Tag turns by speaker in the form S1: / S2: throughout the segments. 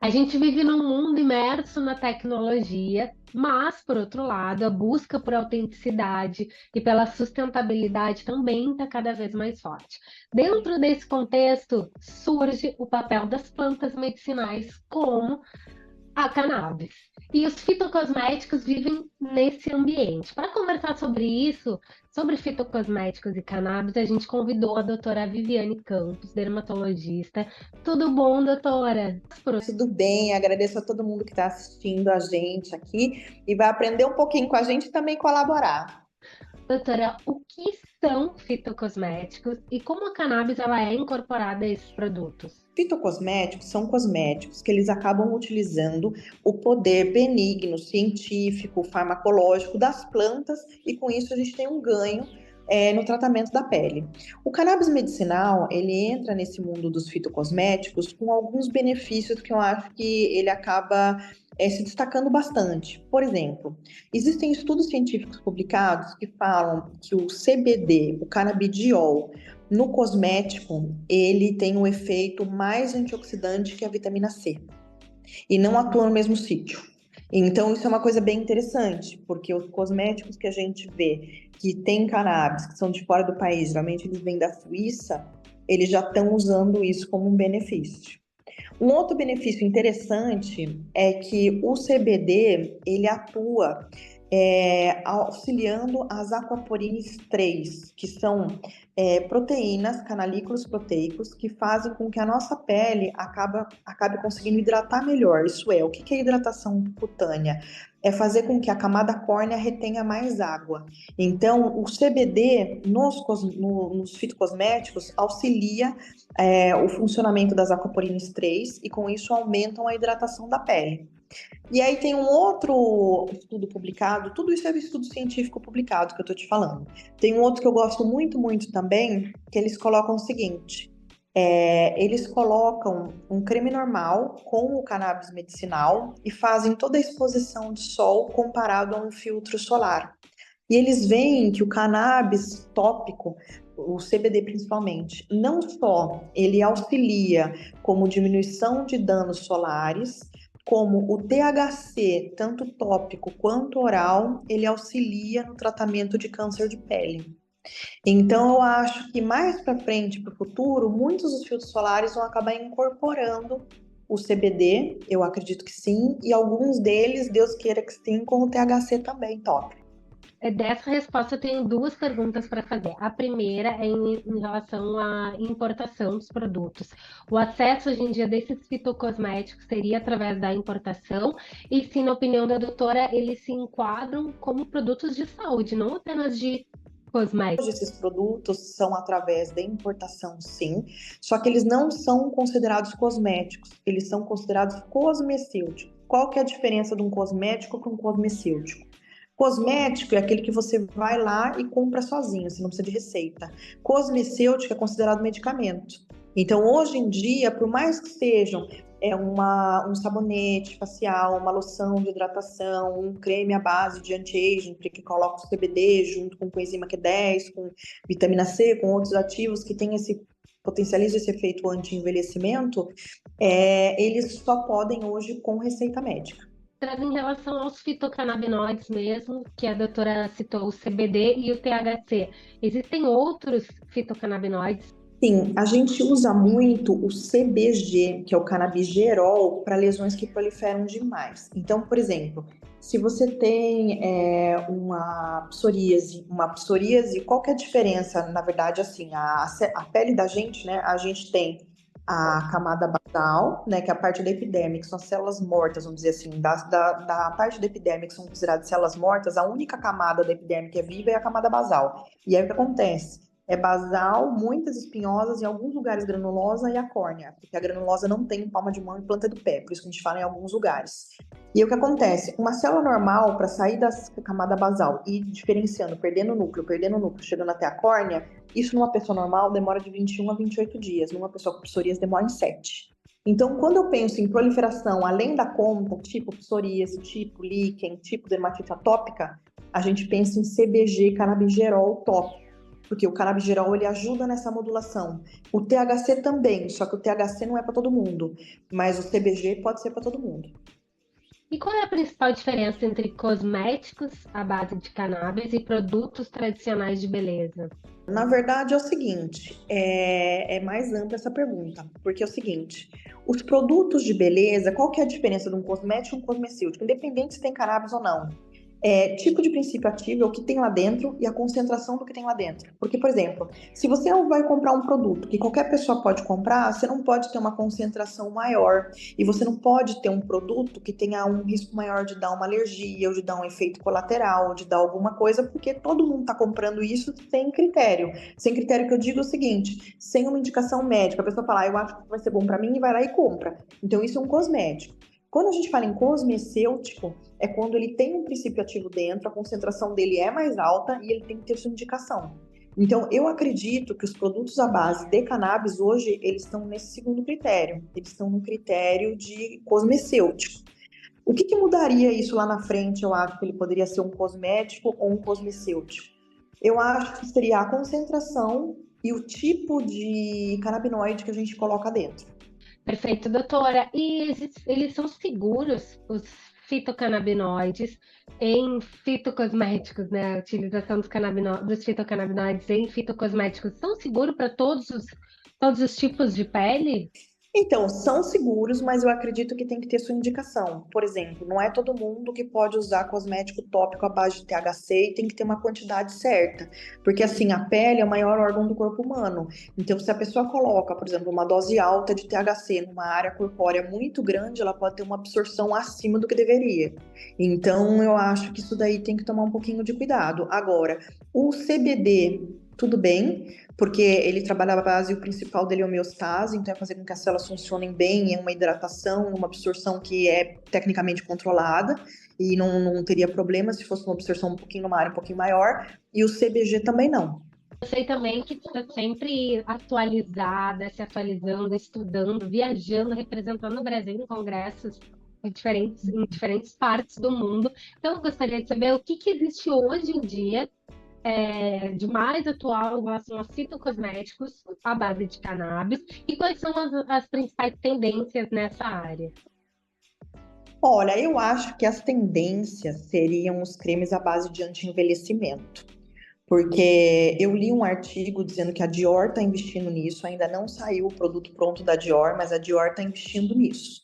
S1: A gente vive num mundo imerso na tecnologia, mas, por outro lado, a busca por autenticidade e pela sustentabilidade também está cada vez mais forte. Dentro desse contexto, surge o papel das plantas medicinais como a cannabis. E os fitocosméticos vivem nesse ambiente. Para conversar sobre isso, sobre fitocosméticos e cannabis, a gente convidou a doutora Viviane Campos, dermatologista. Tudo bom, doutora?
S2: Tudo bem, agradeço a todo mundo que está assistindo a gente aqui e vai aprender um pouquinho com a gente e também colaborar.
S1: Doutora, o que são fitocosméticos e como a cannabis ela é incorporada a esses produtos?
S2: Fitocosméticos são cosméticos que eles acabam utilizando o poder benigno, científico, farmacológico das plantas e com isso a gente tem um ganho no tratamento da pele. O cannabis medicinal, ele entra nesse mundo dos fitocosméticos com alguns benefícios que eu acho que ele acaba se destacando bastante. Por exemplo, existem estudos científicos publicados que falam que o CBD, o canabidiol, no cosmético, ele tem um efeito mais antioxidante que a vitamina C e não atua no mesmo sítio. Então, isso é uma coisa bem interessante, porque os cosméticos que a gente vê que tem cannabis, que são de fora do país, geralmente eles vêm da Suíça, eles já estão usando isso como um benefício. Um outro benefício interessante é que o CBD ele atua auxiliando as aquaporines 3, que são proteínas, canalículos proteicos, que fazem com que a nossa pele acabe conseguindo hidratar melhor. Isso é, o que é hidratação cutânea? É fazer com que a camada córnea retenha mais água. Então, o CBD nos fitocosméticos auxilia o funcionamento das aquaporines 3 e com isso aumentam a hidratação da pele. E aí tem um outro estudo publicado, tudo isso é um estudo científico publicado que eu tô te falando. Tem um outro que eu gosto muito, muito também, que eles colocam o seguinte: eles colocam um creme normal com o cannabis medicinal e fazem toda a exposição de sol comparado a um filtro solar. E eles veem que o cannabis tópico, o CBD principalmente, não só ele auxilia como diminuição de danos solares, como o THC, tanto tópico quanto oral, ele auxilia no tratamento de câncer de pele. Então, eu acho que mais para frente, para o futuro, muitos dos filtros solares vão acabar incorporando o CBD, eu acredito que sim, e alguns deles, Deus queira que sim, com o THC também, top.
S1: Dessa resposta, eu tenho duas perguntas para fazer. A primeira é em relação à importação dos produtos. O acesso hoje em dia desses fitocosméticos seria através da importação, e se, na opinião da doutora, eles se enquadram como produtos de saúde, não apenas de
S2: Hoje
S1: cosméticos.
S2: esses produtos são através da importação, sim, só que eles não são considerados cosméticos, eles são considerados cosmecêuticos. Qual que é a diferença de um cosmético para um cosmecêutico? Cosmético é aquele que você vai lá e compra sozinho, você não precisa de receita. Cosmecêutico é considerado medicamento. Então, hoje em dia, por mais que sejam um sabonete facial, uma loção de hidratação, um creme à base de anti-aging, que coloca o CBD junto com coenzima Q10, com vitamina C, com outros ativos que tem potencializa esse efeito anti-envelhecimento, eles só podem hoje com receita médica.
S1: Em relação aos fitocannabinoides mesmo, que a doutora citou, o CBD e o THC, existem outros fitocannabinoides?
S2: Sim, a gente usa muito o CBG, que é o canabigerol, para lesões que proliferam demais. Então, por exemplo, se você tem uma psoríase, qual que é a diferença? Na verdade, assim, a pele da gente, né? A gente tem a camada basal, né? Que é a parte da epiderme, que são as células mortas, vamos dizer assim, da parte da epiderme, que são consideradas células mortas, a única camada da epiderme que é viva é a camada basal. E aí o que acontece? É basal, muitas espinhosas, em alguns lugares granulosa e a córnea, porque a granulosa não tem palma de mão e planta do pé, por isso que a gente fala em alguns lugares. E aí, o que acontece? Uma célula normal, para sair da camada basal e diferenciando, perdendo o núcleo, chegando até a córnea, isso numa pessoa normal demora de 21 a 28 dias, numa pessoa com psoríase demora em 7. Então, quando eu penso em proliferação além da conta, tipo psoríase, tipo líquen, tipo dermatite atópica, a gente pensa em CBG, canabigerol tópico. porque o canabigerol ele ajuda nessa modulação. O THC também, só que o THC não é para todo mundo, mas o CBG pode ser para todo mundo.
S1: E qual é a principal diferença entre cosméticos à base de cannabis e produtos tradicionais de beleza?
S2: Na verdade, é o seguinte, é mais ampla essa pergunta, porque é o seguinte, os produtos de beleza, qual que é a diferença de um cosmético e um cosmecêutico, independente se tem cannabis ou não? Tipo de princípio ativo é o que tem lá dentro e a concentração do que tem lá dentro. Porque, por exemplo, se você vai comprar um produto que qualquer pessoa pode comprar, você não pode ter uma concentração maior. E você não pode ter um produto que tenha um risco maior de dar uma alergia, ou de dar um efeito colateral, ou de dar alguma coisa, porque todo mundo está comprando isso sem critério. Sem critério que eu digo é o seguinte, sem uma indicação médica. A pessoa fala, eu acho que vai ser bom para mim e vai lá e compra. Então, isso é um cosmético. Quando a gente fala em cosmecêutico, é quando ele tem um princípio ativo dentro, a concentração dele é mais alta e ele tem que ter sua indicação. Então, eu acredito que os produtos à base de cannabis hoje, eles estão nesse segundo critério. Eles estão no critério de cosmecêutico. O que mudaria isso lá na frente? Eu acho que ele poderia ser um cosmético ou um cosmecêutico. Eu acho que seria a concentração e o tipo de canabinoide que a gente coloca dentro.
S1: Perfeito, doutora. E eles são seguros, os fitocannabinoides, em fitocosméticos, né? A utilização dos fitocannabinoides em fitocosméticos são seguros para todos os tipos de pele?
S2: Então, são seguros, mas eu acredito que tem que ter sua indicação. Por exemplo, não é todo mundo que pode usar cosmético tópico à base de THC e tem que ter uma quantidade certa. Porque, assim, a pele é o maior órgão do corpo humano. Então, se a pessoa coloca, por exemplo, uma dose alta de THC numa área corpórea muito grande, ela pode ter uma absorção acima do que deveria. Então, eu acho que isso daí tem que tomar um pouquinho de cuidado. Agora, o CBD, tudo bem, porque ele trabalha a base, o principal dele é homeostase, então é fazer com que as células funcionem bem, é uma hidratação, uma absorção que é tecnicamente controlada, e não teria problema se fosse uma absorção um pouquinho numa área um pouquinho maior, e o CBG também não.
S1: Eu sei também que está sempre atualizada, se atualizando, estudando, viajando, representando o Brasil em congressos em diferentes partes do mundo. Então, eu gostaria de saber o que existe hoje em dia de mais atual em relação a fitocosméticos à base de cannabis e quais são as principais tendências nessa área.
S2: Olha, eu acho que as tendências seriam os cremes à base de anti-envelhecimento. Porque eu li um artigo dizendo que a Dior está investindo nisso, ainda não saiu o produto pronto da Dior, mas a Dior está investindo nisso.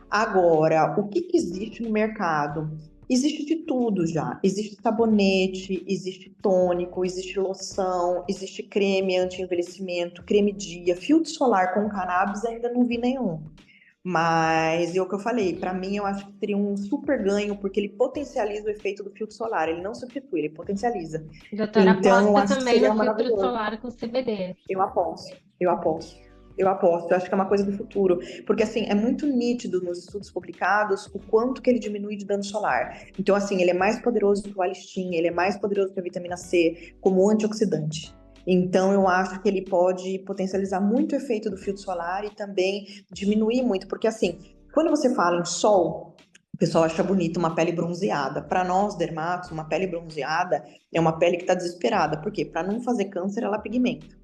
S2: Agora, o que existe no mercado? Existe de tudo já. Existe sabonete, existe tônico, existe loção, existe creme anti-envelhecimento, creme dia, filtro solar com cannabis, ainda não vi nenhum. Mas é o que eu falei, para mim eu acho que seria um super ganho, porque ele potencializa o efeito do filtro solar, ele não substitui, ele potencializa.
S1: Doutora,
S2: Então, eu
S1: aposta
S2: acho que
S1: também no
S2: seria
S1: filtro
S2: maravilhoso.
S1: solar com CBD.
S2: Eu aposto, eu aposto. Eu aposto, eu acho que é uma coisa do futuro, porque assim, é muito nítido nos estudos publicados o quanto que ele diminui de dano solar. Então, assim, ele é mais poderoso que o alistim, ele é mais poderoso que a vitamina C como antioxidante. Então, eu acho que ele pode potencializar muito o efeito do filtro solar e também diminuir muito, porque assim, quando você fala em sol, o pessoal acha bonito uma pele bronzeada. Para nós, dermatos, uma pele bronzeada é uma pele que está desesperada. Por quê? Para não fazer câncer, ela pigmenta.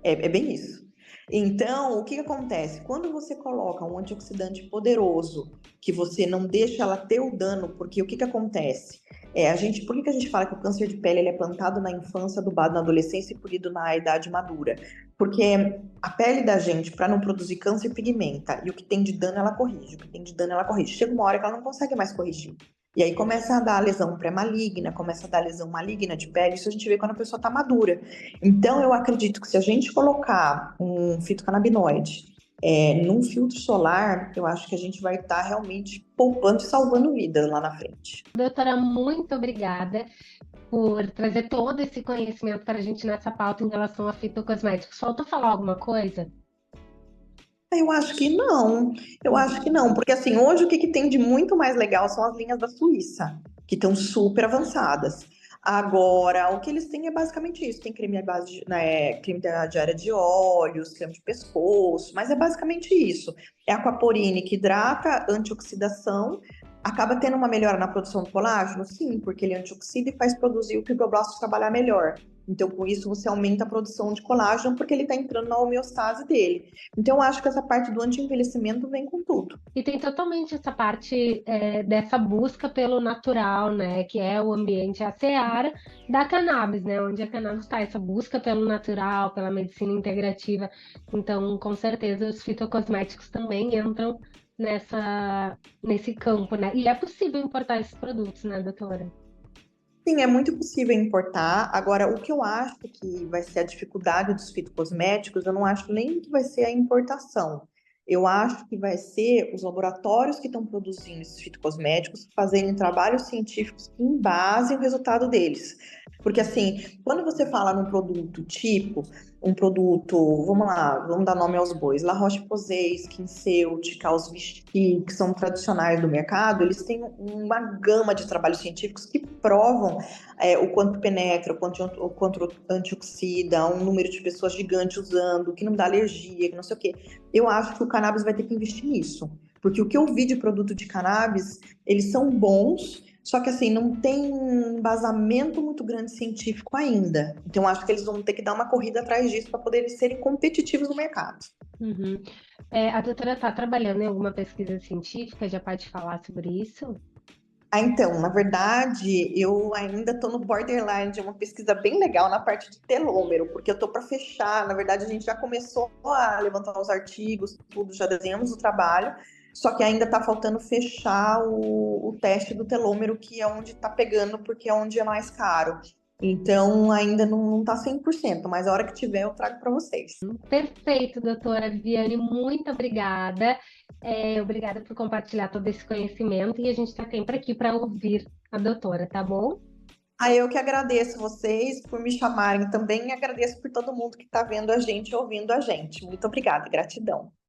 S2: É bem isso. Então, o que acontece? Quando você coloca um antioxidante poderoso, que você não deixa ela ter o dano, porque o que acontece? Por que a gente fala que o câncer de pele ele é plantado na infância, adubado na adolescência e polido na idade madura? Porque a pele da gente, para não produzir câncer, pigmenta. E o que tem de dano, ela corrige. O que tem de dano, ela corrige. Chega uma hora que ela não consegue mais corrigir. E aí começa a dar lesão pré-maligna, começa a dar lesão maligna de pele. Isso a gente vê quando a pessoa está madura. Então, eu acredito que se a gente colocar um fitocannabinoide num filtro solar, eu acho que a gente vai estar realmente poupando e salvando vidas lá na frente.
S1: Doutora, muito obrigada por trazer todo esse conhecimento para a gente nessa pauta em relação a fitocosméticos. Faltou falar alguma coisa?
S2: Eu acho que não, eu acho que não, porque assim, hoje o que tem de muito mais legal são as linhas da Suíça, que estão super avançadas. Agora, o que eles têm é basicamente isso, tem creme à base creme de área de óleos, creme de pescoço, mas é basicamente isso. É aquaporine que hidrata, antioxidação, acaba tendo uma melhora na produção do colágeno? Sim, porque ele antioxida e faz produzir o fibroblasto trabalhar melhor. Então, com isso, você aumenta a produção de colágeno porque ele está entrando na homeostase dele. Então, eu acho que essa parte do anti-envelhecimento vem com tudo.
S1: E tem totalmente essa parte dessa busca pelo natural, né? Que é o ambiente, a seara da cannabis, né? Onde a cannabis está, essa busca pelo natural, pela medicina integrativa. Então, com certeza, os fitocosméticos também entram nesse campo, né? E é possível importar esses produtos, né, doutora?
S2: Sim, é muito possível importar. Agora, o que eu acho que vai ser a dificuldade dos fitocosméticos, eu não acho nem que vai ser a importação. Eu acho que vai ser os laboratórios que estão produzindo esses fitocosméticos fazerem trabalhos científicos que embasem o resultado deles. Porque, assim, quando você fala num produto tipo, um produto, vamos lá, vamos dar nome aos bois, La Roche-Posay, SkinCeuticals, os Vichy, que são tradicionais do mercado, eles têm uma gama de trabalhos científicos que provam o quanto penetra, o quanto antioxida, um número de pessoas gigante usando, que não dá alergia, que não sei o quê. Eu acho que o cannabis vai ter que investir nisso. Porque o que eu vi de produto de cannabis, eles são bons, só que assim, não tem um embasamento muito grande científico ainda. Então, eu acho que eles vão ter que dar uma corrida atrás disso para poderem serem competitivos no mercado.
S1: Uhum. A doutora está trabalhando em alguma pesquisa científica? Já pode falar sobre isso?
S2: Ah, então, na verdade, eu ainda estou no borderline de uma pesquisa bem legal na parte de telômero, porque eu estou para fechar. Na verdade, a gente já começou a levantar os artigos, tudo, já desenhamos o trabalho, só que ainda está faltando fechar o teste do telômero, que é onde está pegando, porque é onde é mais caro. Então, ainda não está 100%, mas a hora que tiver, eu trago para vocês.
S1: Perfeito, doutora Viviane, muito obrigada. Obrigada por compartilhar todo esse conhecimento e a gente está sempre aqui para ouvir a doutora, tá bom?
S2: Ah, eu que agradeço vocês por me chamarem também e agradeço por todo mundo que está vendo a gente e ouvindo a gente. Muito obrigada, gratidão.